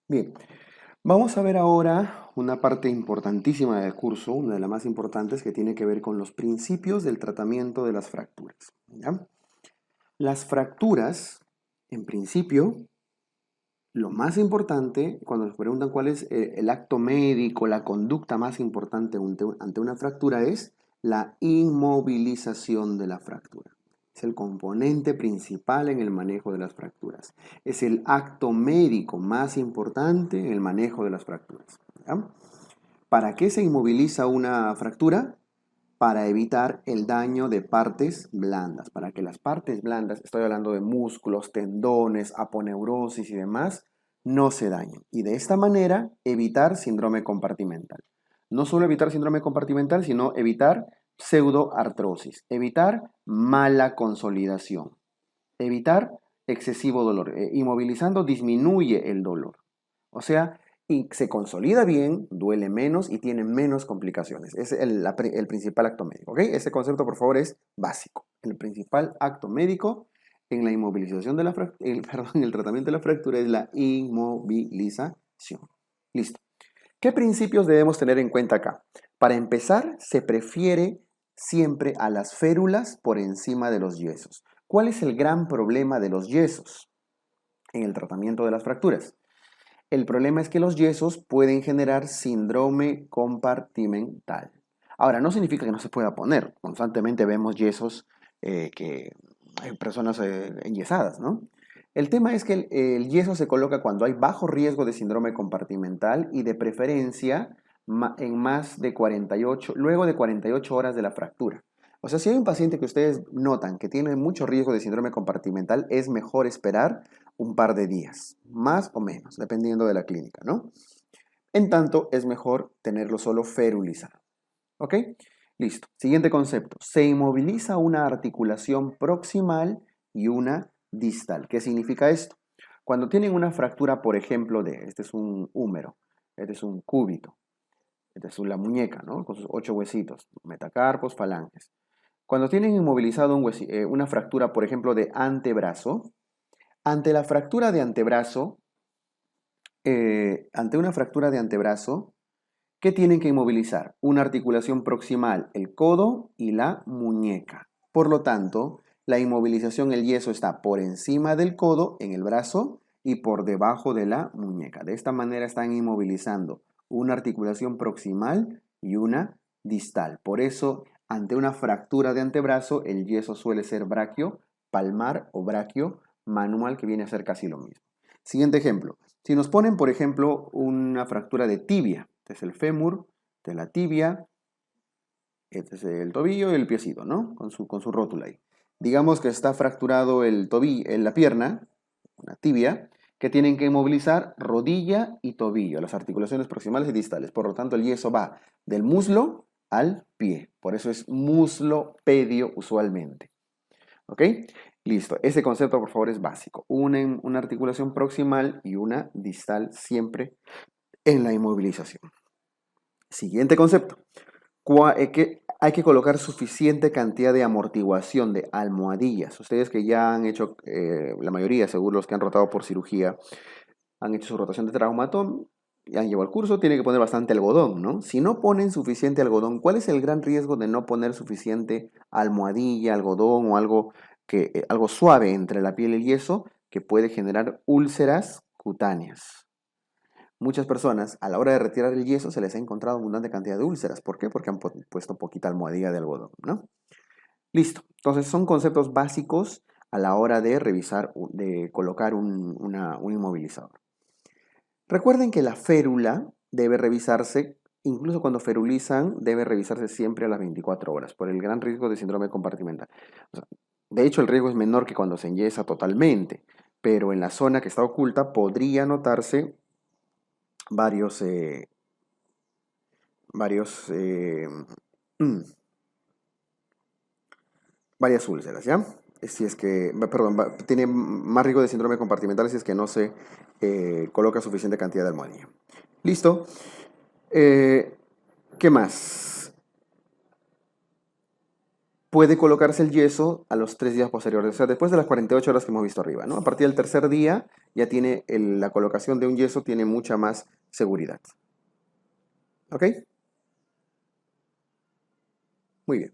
Bien, vamos a ver ahora una parte importantísima del curso, una de las más importantes que tiene que ver con los principios del tratamiento de las fracturas. ¿Ya? Las fracturas, en principio, lo más importante, cuando nos preguntan cuál es el acto médico, la conducta más importante ante una fractura, es la inmovilización de la fractura. Es el componente principal en el manejo de las fracturas. Es el acto médico más importante en el manejo de las fracturas. ¿Ya? ¿Para qué se inmoviliza una fractura? Para evitar el daño de partes blandas, para que las partes blandas, estoy hablando de músculos, tendones, aponeurosis y demás, no se dañen. Y de esta manera evitar síndrome compartimental. No solo evitar síndrome compartimental, sino evitar pseudoartrosis, evitar mala consolidación, evitar excesivo dolor. Inmovilizando disminuye el dolor. O sea, y se consolida bien, duele menos y tiene menos complicaciones. Es el principal acto médico. ¿Ok? Ese concepto, por favor, es básico. El principal acto médico en la inmovilización de la perdón, en el tratamiento de la fractura es la inmovilización. Listo. ¿Qué principios debemos tener en cuenta acá? Para empezar, se prefiere siempre a las férulas por encima de los yesos. ¿Cuál es el gran problema de los yesos en el tratamiento de las fracturas? El problema es que los yesos pueden generar síndrome compartimental. Ahora, no significa que no se pueda poner. Constantemente vemos yesos que hay personas enyesadas, ¿no? El tema es que el yeso se coloca cuando hay bajo riesgo de síndrome compartimental y de preferencia en más de 48, luego de 48 horas de la fractura. O sea, si hay un paciente que ustedes notan que tiene mucho riesgo de síndrome compartimental, es mejor esperar un par de días, más o menos, dependiendo de la clínica, ¿no? En tanto, es mejor tenerlo solo ferulizado. ¿Ok? Listo. Siguiente concepto. Se inmoviliza una articulación proximal y una distal. ¿Qué significa esto? Cuando tienen una fractura, por ejemplo, este es un húmero, este es un cúbito, esta es la muñeca, ¿no? Con sus 8 huesitos, metacarpos, falanges. Cuando tienen inmovilizado una fractura, por ejemplo, de antebrazo, ante la fractura de antebrazo, ante una fractura de antebrazo, ¿qué tienen que inmovilizar? Una articulación proximal, el codo y la muñeca. Por lo tanto, la inmovilización, el yeso está por encima del codo en el brazo y por debajo de la muñeca. De esta manera están inmovilizando una articulación proximal y una distal. Por eso, ante una fractura de antebrazo, el yeso suele ser braquio palmar o braquio manual, que viene a ser casi lo mismo. Siguiente ejemplo. Si nos ponen, por ejemplo, una fractura de tibia, este es el fémur, de la tibia, este es el tobillo y el piecito, ¿no? Con su rótula ahí. Digamos que está fracturado el tobillo, en la pierna, una tibia, que tienen que inmovilizar rodilla y tobillo, las articulaciones proximales y distales. Por lo tanto, el yeso va del muslo al pie. Por eso es muslo pedio usualmente. ¿Ok? Listo. Ese concepto, por favor, es básico. Una articulación proximal y una distal siempre en la inmovilización. Siguiente concepto. Que hay que colocar suficiente cantidad de amortiguación de almohadillas. Ustedes que ya han hecho, la mayoría, seguro los que han rotado por cirugía, han hecho su rotación de traumatón, ya han llevado el curso, tienen que poner bastante algodón, ¿no? Si no ponen suficiente algodón, ¿cuál es el gran riesgo de no poner suficiente almohadilla, algodón o algo suave entre la piel y el yeso que puede generar úlceras cutáneas? Muchas personas, a la hora de retirar el yeso, se les ha encontrado abundante cantidad de úlceras. ¿Por qué? Porque han puesto poquita almohadilla de algodón, ¿no? Listo. Entonces, son conceptos básicos a la hora de revisar, de colocar un inmovilizador. Recuerden que la férula debe revisarse, incluso cuando ferulizan, debe revisarse siempre a las 24 horas, por el gran riesgo de síndrome compartimental. O sea, de hecho, el riesgo es menor que cuando se enyesa totalmente, pero en la zona que está oculta podría notarse varios, varios, mm, varias úlceras, ¿ya? Si es que, perdón, tiene más riesgo de síndrome compartimental si es que no se coloca suficiente cantidad de almohadilla. Listo. Eh, ¿Qué más? puede colocarse el yeso a los 3 días posteriores, o sea, después de las 48 horas que hemos visto arriba, ¿no? A partir del tercer día ya tiene la colocación de un yeso tiene mucha más seguridad. ¿Ok? Muy bien.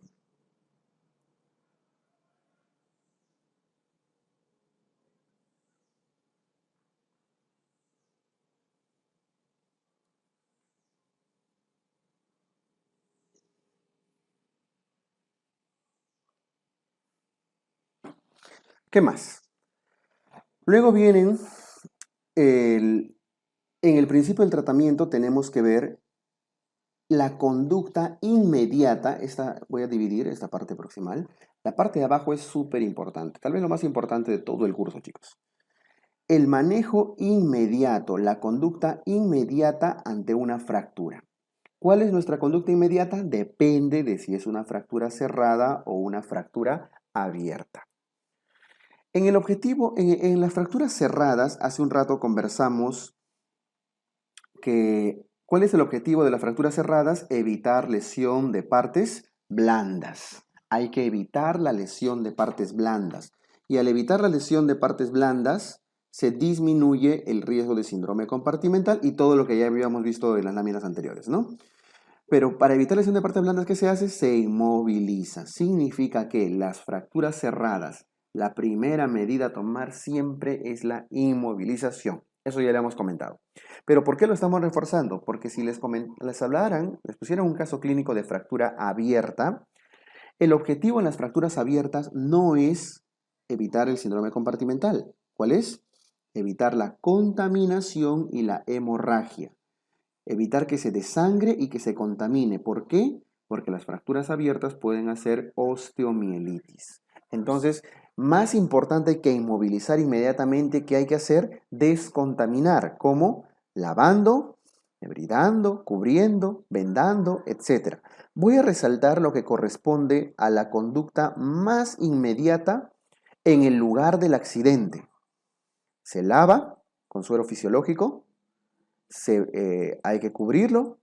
¿Qué más? Luego vienen, en el principio del tratamiento tenemos que ver la conducta inmediata. Voy a dividir esta parte proximal. La parte de abajo es súper importante, tal vez lo más importante de todo el curso, chicos. El manejo inmediato, la conducta inmediata ante una fractura. ¿Cuál es nuestra conducta inmediata? Depende de si es una fractura cerrada o una fractura abierta. En el objetivo, en las fracturas cerradas, hace un rato conversamos que ¿cuál es el objetivo de las fracturas cerradas? Evitar lesión de partes blandas. Hay que evitar la lesión de partes blandas. Y al evitar la lesión de partes blandas, se disminuye el riesgo de síndrome compartimental y todo lo que ya habíamos visto en las láminas anteriores, ¿no? Pero para evitar lesión de partes blandas, ¿qué se hace? Se inmoviliza. Significa que las fracturas cerradas, la primera medida a tomar siempre es la inmovilización. Eso ya le hemos comentado. Pero ¿por qué lo estamos reforzando? Porque si les hablaran, les pusieran un caso clínico de fractura abierta, el objetivo en las fracturas abiertas no es evitar el síndrome compartimental. ¿Cuál es? Evitar la contaminación y la hemorragia. Evitar que se desangre y que se contamine. ¿Por qué? Porque las fracturas abiertas pueden hacer osteomielitis. Entonces, más importante que inmovilizar inmediatamente, ¿qué hay que hacer? Descontaminar. ¿Cómo? Lavando, debridando, cubriendo, vendando, etc. Voy a resaltar lo que corresponde a la conducta más inmediata en el lugar del accidente. Se lava con suero fisiológico, hay que cubrirlo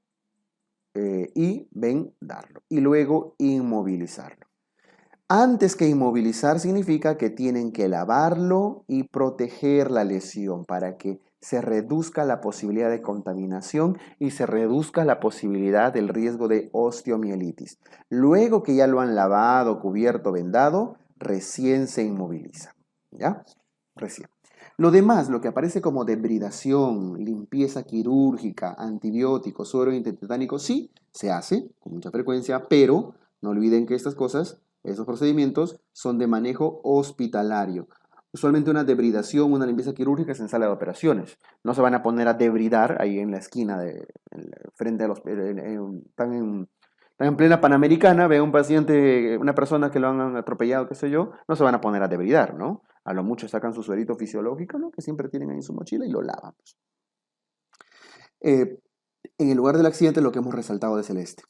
y vendarlo. Y luego inmovilizarlo. Antes que inmovilizar significa que tienen que lavarlo y proteger la lesión para que se reduzca la posibilidad de contaminación y se reduzca la posibilidad del riesgo de osteomielitis. Luego que ya lo han lavado, cubierto, vendado, recién se inmoviliza. ¿Ya? Recién. Lo demás, lo que aparece como debridación, limpieza quirúrgica, antibióticos, suero intentino, sí, se hace con mucha frecuencia, pero no olviden que estas cosas, esos procedimientos, son de manejo hospitalario. Usualmente una debridación, una limpieza quirúrgica es en sala de operaciones. No se van a poner a debridar ahí en la esquina, frente a los... están en plena Panamericana, ve a un paciente, una persona que lo han atropellado, qué sé yo, no se van a poner a debridar, ¿no? A lo mucho sacan su suerito fisiológico, ¿no? Que siempre tienen ahí en su mochila y lo lavan. Pues. En el lugar del accidente lo que hemos resaltado es el este.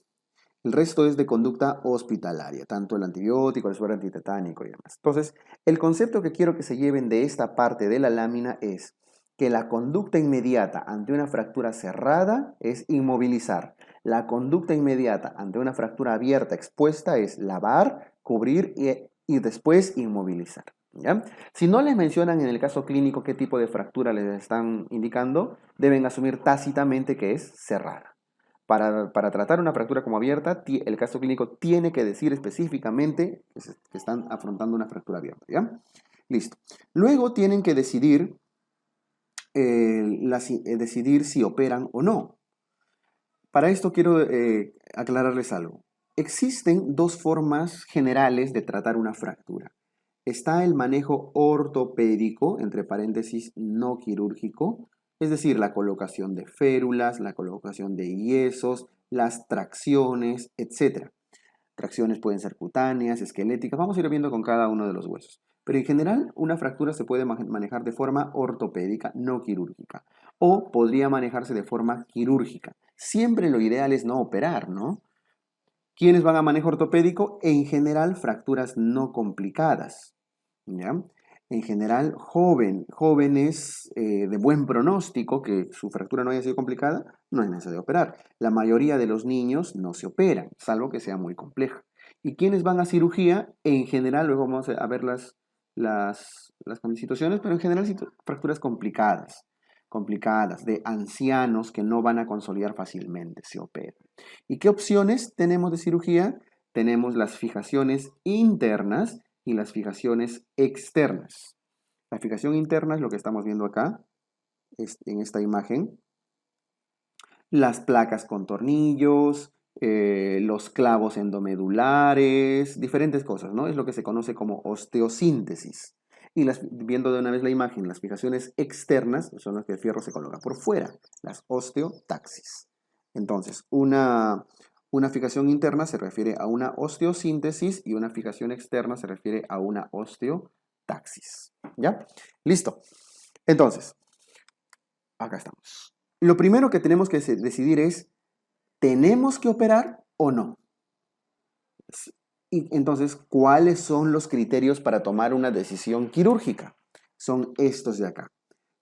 El resto es de conducta hospitalaria, tanto el antibiótico, el suero antitetánico y demás. Entonces, el concepto que quiero que se lleven de esta parte de la lámina es que la conducta inmediata ante una fractura cerrada es inmovilizar. La conducta inmediata ante una fractura abierta expuesta es lavar, cubrir y después inmovilizar. ¿Ya? Si no les mencionan en el caso clínico qué tipo de fractura les están indicando, deben asumir tácitamente que es cerrada. Para tratar una fractura como abierta, el caso clínico tiene que decir específicamente que están afrontando una fractura abierta. ¿Ya? Listo. Luego tienen que decidir, decidir si operan o no. Para esto quiero aclararles algo. Existen dos formas generales de tratar una fractura. Está el manejo ortopédico, entre paréntesis, no quirúrgico, es decir, la colocación de férulas, la colocación de yesos, las tracciones, etc. Tracciones pueden ser cutáneas, esqueléticas, vamos a ir viendo con cada uno de los huesos. Pero en general, una fractura se puede manejar de forma ortopédica, no quirúrgica, o podría manejarse de forma quirúrgica. Siempre lo ideal es no operar, ¿no? ¿Quiénes van a manejo ortopédico? En general, fracturas no complicadas. ¿Ya? En general, jóvenes de buen pronóstico, que su fractura no haya sido complicada, no es necesario operar. La mayoría de los niños no se operan, salvo que sea muy compleja. ¿Y quiénes van a cirugía? En general, luego vamos a ver las situaciones, pero en general fracturas complicadas, de ancianos que no van a consolidar fácilmente, se operan. ¿Y qué opciones tenemos de cirugía? Tenemos las fijaciones internas y las fijaciones externas. La fijación interna es lo que estamos viendo acá, en esta imagen. Las placas con tornillos, los clavos endomedulares, diferentes cosas, ¿no? Es lo que se conoce como osteosíntesis. Y viendo de una vez la imagen, las fijaciones externas son las que el fierro se coloca por fuera, las osteotaxis. Entonces, una fijación interna se refiere a una osteosíntesis y una fijación externa se refiere a una osteotaxis. ¿Ya? Listo. Entonces, acá estamos. Lo primero que tenemos que decidir es, ¿tenemos que operar o no? Y entonces, ¿cuáles son los criterios para tomar una decisión quirúrgica? Son estos de acá.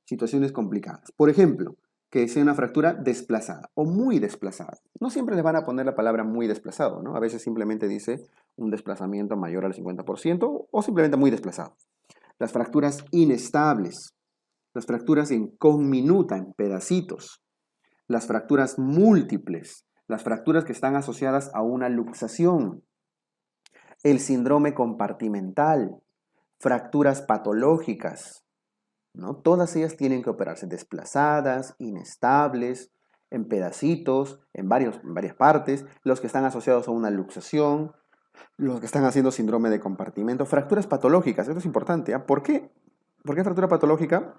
Situaciones complicadas. Por ejemplo, que sea una fractura desplazada o muy desplazada. No siempre le van a poner la palabra muy desplazado, ¿no? A veces simplemente dice un desplazamiento mayor al 50% o simplemente muy desplazado. Las fracturas inestables. Las fracturas en conminuta, en pedacitos. Las fracturas múltiples. Las fracturas que están asociadas a una luxación. El síndrome compartimental, fracturas patológicas, ¿no? Todas ellas tienen que operarse desplazadas, inestables, en pedacitos, en varias partes, los que están asociados a una luxación, los que están haciendo síndrome de compartimento, fracturas patológicas, esto es importante, ¿eh? ¿Por qué? ¿Por qué fractura patológica?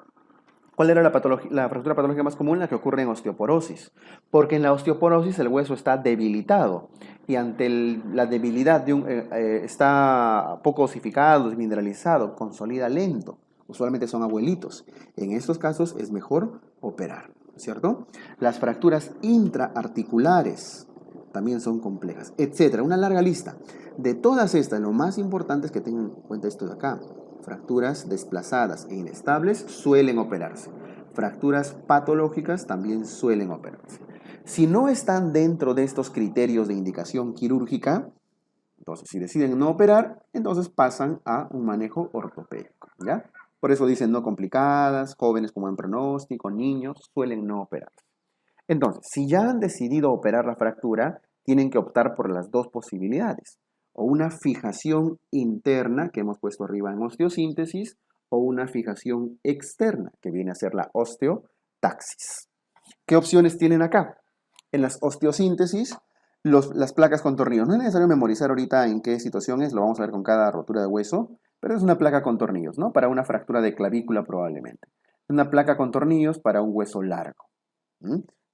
¿Cuál era la fractura patológica más común? La que ocurre en osteoporosis. Porque en la osteoporosis el hueso está debilitado y ante la debilidad está poco osificado, desmineralizado, consolida lento. Usualmente son abuelitos. En estos casos es mejor operar, ¿cierto? Las fracturas intraarticulares también son complejas, etcétera. Una larga lista. De todas estas, lo más importante es que tengan en cuenta esto de acá. Fracturas desplazadas e inestables suelen operarse. Fracturas patológicas también suelen operarse. Si no están dentro de estos criterios de indicación quirúrgica, entonces si deciden no operar, entonces pasan a un manejo ortopédico, ¿ya? Por eso dicen no complicadas, jóvenes con buen pronóstico, niños, suelen no operar. Entonces, si ya han decidido operar la fractura, tienen que optar por las dos posibilidades. O una fijación interna, que hemos puesto arriba en osteosíntesis, o una fijación externa, que viene a ser la osteotaxis. ¿Qué opciones tienen acá? En las osteosíntesis, las placas con tornillos. No es necesario memorizar ahorita en qué situación es, lo vamos a ver con cada rotura de hueso, pero es una placa con tornillos, ¿no? Para una fractura de clavícula probablemente. Una placa con tornillos para un hueso largo.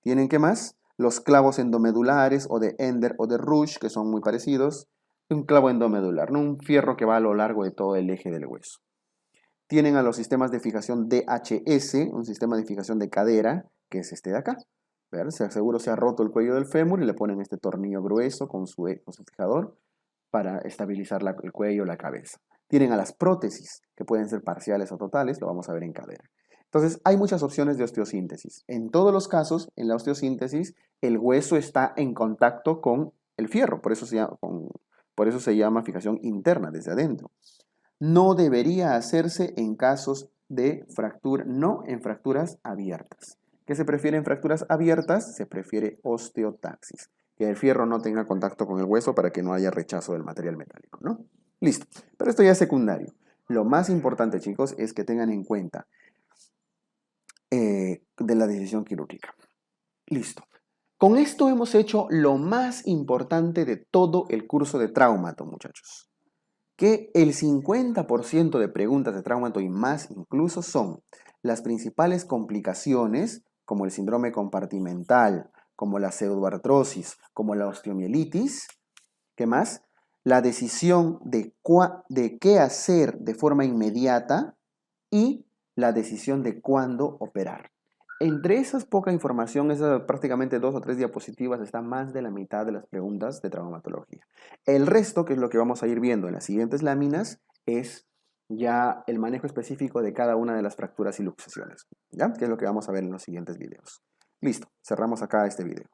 ¿Tienen qué más? Los clavos endomedulares o de Ender o de Rush, que son muy parecidos. Un clavo endomedular, ¿no? Un fierro que va a lo largo de todo el eje del hueso. Tienen a los sistemas de fijación DHS, un sistema de fijación de cadera, que es este de acá. Seguro se ha roto el cuello del fémur y le ponen este tornillo grueso con su fijador para estabilizar el cuello o la cabeza. Tienen a las prótesis, que pueden ser parciales o totales, lo vamos a ver en cadera. Entonces, hay muchas opciones de osteosíntesis. En todos los casos, en la osteosíntesis, el hueso está en contacto con el fierro, por eso se llama fijación interna, desde adentro. No debería hacerse en casos de fractura, no en fracturas abiertas. ¿Qué se prefiere en fracturas abiertas? Se prefiere osteotaxis, que el fierro no tenga contacto con el hueso para que no haya rechazo del material metálico, ¿no? Listo, pero esto ya es secundario. Lo más importante, chicos, es que tengan en cuenta de la decisión quirúrgica. Listo. Con esto hemos hecho lo más importante de todo el curso de traumato, muchachos. Que el 50% de preguntas de traumato y más incluso son las principales complicaciones, como el síndrome compartimental, como la pseudoartrosis, como la osteomielitis. ¿Qué más? La decisión de qué hacer de forma inmediata y la decisión de cuándo operar. Entre esas poca información, esas prácticamente 2 o 3 diapositivas, está más de la mitad de las preguntas de traumatología. El resto, que es lo que vamos a ir viendo en las siguientes láminas, es ya el manejo específico de cada una de las fracturas y luxaciones, ¿ya? Que es lo que vamos a ver en los siguientes videos. Listo, cerramos acá este video.